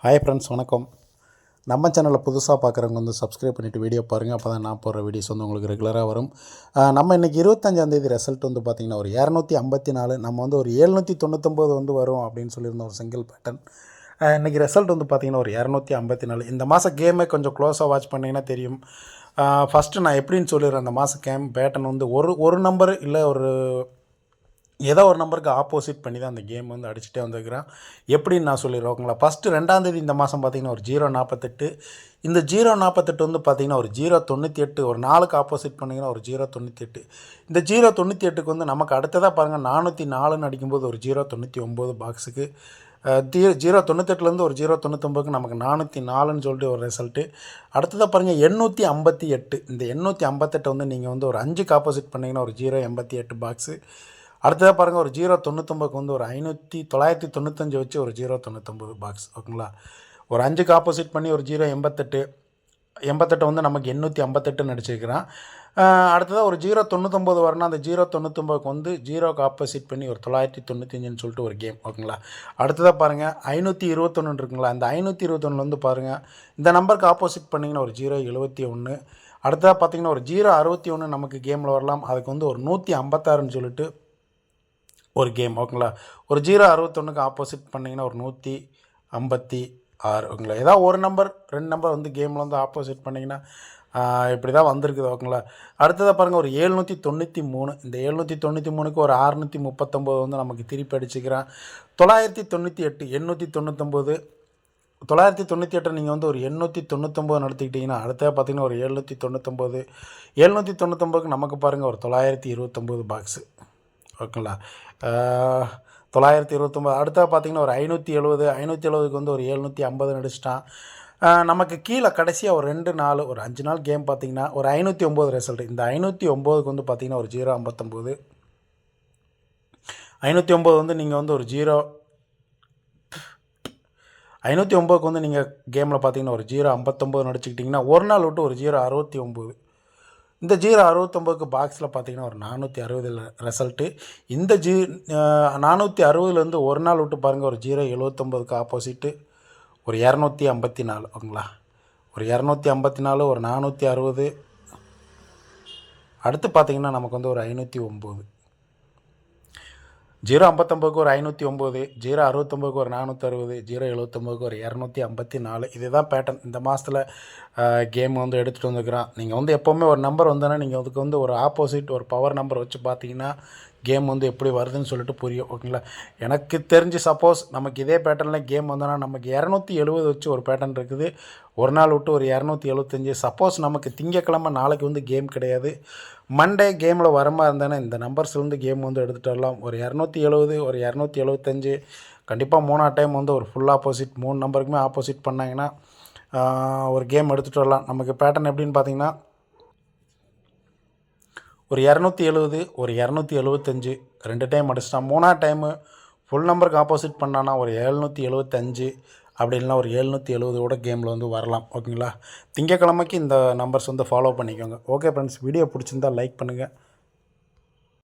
Hi friends, வணக்கம். நம்ம சேனலில் புதுசாக பார்க்குறவங்க வந்து சப்ஸ்கிரைப் பண்ணிவிட்டு வீடியோ பாருங்கள். அப்போ தான் நான் போடுற வீடியோஸ் வந்து உங்களுக்கு ரெகுலராக வரும். நம்ம இன்றைக்கி 25ஆந்தேதி ரிசல்ட் வந்து பார்த்திங்கன்னா ஒரு 254, நம்ம வந்து ஒரு 799 வந்து வரும் அப்படின்னு சொல்லியிருந்தோம். ஒரு சிங்கிள் பேட்டர்ன். இன்றைக்கி ரிசல்ட் வந்து பார்த்திங்கன்னா ஒரு 254. இந்த மாதம் கேமே கொஞ்சம் க்ளோஸாக வாட்ச் பண்ணிங்கன்னா தெரியும். ஃபஸ்ட்டு நான் எப்படின்னு சொல்லிடுறேன். அந்த மாதம் கேம் பேட்டர்ன் வந்து ஒரு நம்பர் இல்லை ஒரு ஏதோ ஒரு நம்பருக்கு ஆப்போசிட் பண்ணி தான் அந்த கேம் வந்து அடிச்சுட்டே வந்துருக்கிறேன். எப்படின்னு நான் சொல்லிடுறேன் ஓகேங்களா. ஃபஸ்ட்டு 2ஆந்தேதி இந்த மாதம் பார்த்திங்கன்னா ஒரு 048. இந்த 048 வந்து பார்த்திங்கன்னா ஒரு 098. ஒரு 4க்கு ஆப்போசிட் பண்ணிங்கன்னா ஒரு 098. இந்த 098க்கு வந்து நமக்கு அடுத்ததாக பாருங்கள் 404ன்னு அடிக்கும்போது ஒரு 099 பாக்ஸுக்கு 098லேருந்து ஒரு 099க்கு நமக்கு 404ன்னு சொல்லிட்டு ஒரு ரிசல்ட்டு. அடுத்ததாக பாருங்கள் 858. இந்த 858 வந்து நீங்கள் வந்து ஒரு 5க்கு ஆப்போசிட் பண்ணிங்கன்னா ஒரு 088 பாக்ஸு. அடுத்ததாக பாருங்கள் ஒரு 099க்கு வந்து ஒரு 995 வச்சு ஒரு 099 பாக்ஸ் ஓகேங்களா. ஒரு 5க்கு ஆப்போசிட் பண்ணி ஒரு 088 வந்து நமக்கு 858ன்னு அடிச்சிருக்கிறான். அடுத்ததாக ஒரு 099 வரணும். அந்த 099க்கு வந்து 0க்கு ஆப்போசிட் பண்ணி ஒரு 995ன்னு சொல்லிட்டு ஒரு கேம் ஓகேங்களா. அடுத்ததாக பாருங்கள் 521 இருக்குங்களா. அந்த 521 வந்து பாருங்கள் இந்த நம்பருக்கு ஆப்போசிட் பண்ணிங்கன்னா ஒரு 071. அடுத்ததாக பார்த்திங்கன்னா ஒரு 061 நமக்கு கேமில் வரலாம். அதுக்கு வந்து ஒரு 156ன்னு சொல்லிட்டு ஒரு கேம் ஓகேங்களா. ஒரு 061க்கு ஆப்போசிட் பண்ணிங்கன்னா ஒரு 156 ஓகேங்களா. ஏதாவது ஒரு நம்பர் 2 நம்பர் வந்து கேமில் வந்து ஆப்போசிட் பண்ணிங்கன்னா இப்படி தான் வந்திருக்குது ஓகேங்களா. அடுத்ததாக பாருங்கள் ஒரு 793. இந்த 793க்கு ஒரு 639 வந்து நமக்கு திருப்பி அடிச்சுக்கிறேன். 998 899 998 நீங்கள் வந்து ஒரு 899 நடத்திக்கிட்டிங்கன்னா அடுத்ததாக பார்த்திங்கன்னா ஒரு 799 799க்கு நமக்கு பாருங்கள் ஒரு 929 பாக்ஸு ஓகேங்களா. 929. அடுத்தா பார்த்திங்கன்னா ஒரு 570 570க்கு வந்து ஒரு 750 அடிச்சிட்டான். நமக்கு கீழே கடைசியாக ஒரு 2 நாள் ஒரு 5 நாள் கேம் பார்த்திங்கன்னா ஒரு 509 ரிசல்ட். இந்த 509க்கு வந்து பார்த்திங்கன்னா ஒரு 059 509 வந்து நீங்கள் வந்து ஒரு 509க்கு வந்து நீங்கள் கேமில் பார்த்திங்கன்னா ஒரு 059 நடிச்சுக்கிட்டிங்கன்னா ஒரு நாள் விட்டு ஒரு 069. இந்த 069க்கு பாக்ஸில் பார்த்திங்கன்னா ஒரு 460 ரிசல்ட்டு. இந்த 460லேருந்து ஒரு நாள் விட்டு பாருங்கள் ஒரு 079க்கு ஆப்போசிட்டு ஒரு 254 ஓகேங்களா. ஒரு 254 ஒரு 460. அடுத்து பார்த்திங்கன்னா நமக்கு வந்து ஒரு 509. 059க்கு ஒரு 509, 069க்கு ஒரு 460, 079க்கு ஒரு 254. இதுதான் பேட்டர்ன். இந்த மாதத்தில் கேம் வந்து எடுத்துகிட்டு வந்துருக்கிறான். நீங்கள் வந்து எப்போவுமே ஒரு நம்பர் வந்தோன்னா நீங்கள் அதுக்கு வந்து ஒரு ஆப்போசிட் ஒரு பவர் நம்பர் வச்சு பார்த்தீங்கன்னா கேம் வந்து எப்படி வருதுன்னு சொல்லிட்டு புரியும் ஓகேங்களா. எனக்கு தெரிஞ்சு சப்போஸ் நமக்கு இதே பேட்டர்னில் கேம் வந்தோன்னா நமக்கு 270 வச்சு ஒரு பேட்டர்ன் இருக்குது. ஒரு நாள் விட்டு ஒரு 275. சப்போஸ் நமக்கு திங்கக்கிழமை நாளைக்கு வந்து கேம் கிடையாது, மண்டே கேமில் வரமா இருந்தானே இந்த நம்பர்ஸ்லேருந்து கேம் வந்து எடுத்துகிட்டு வரலாம். ஒரு 270 ஒரு 275 கண்டிப்பாக 3 டைம் வந்து ஒரு ஃபுல் ஆப்போசிட் 3 நம்பருக்குமே ஆப்போசிட் பண்ணாங்கன்னா ஒரு கேம் எடுத்துகிட்டு வரலாம். நமக்கு பேட்டர்ன் எப்படின்னு பார்த்தீங்கன்னா ஒரு 270 ஒரு 275 2 டைம் அடிச்சிட்டான். 3 டைமு ஃபுல் நம்பருக்கு ஆப்போசிட் பண்ணான்னா ஒரு 775 அப்படி இல்லைனா ஒரு 770 கேமில் வந்து வரலாம் ஓகேங்களா. திங்கக்கிழமைக்கு இந்த நம்பர்ஸ் வந்து ஃபாலோ பண்ணிக்கோங்க. ஓகே ஃப்ரெண்ட்ஸ், வீடியோ பிடிச்சிருந்தால் லைக் பண்ணுங்கள்.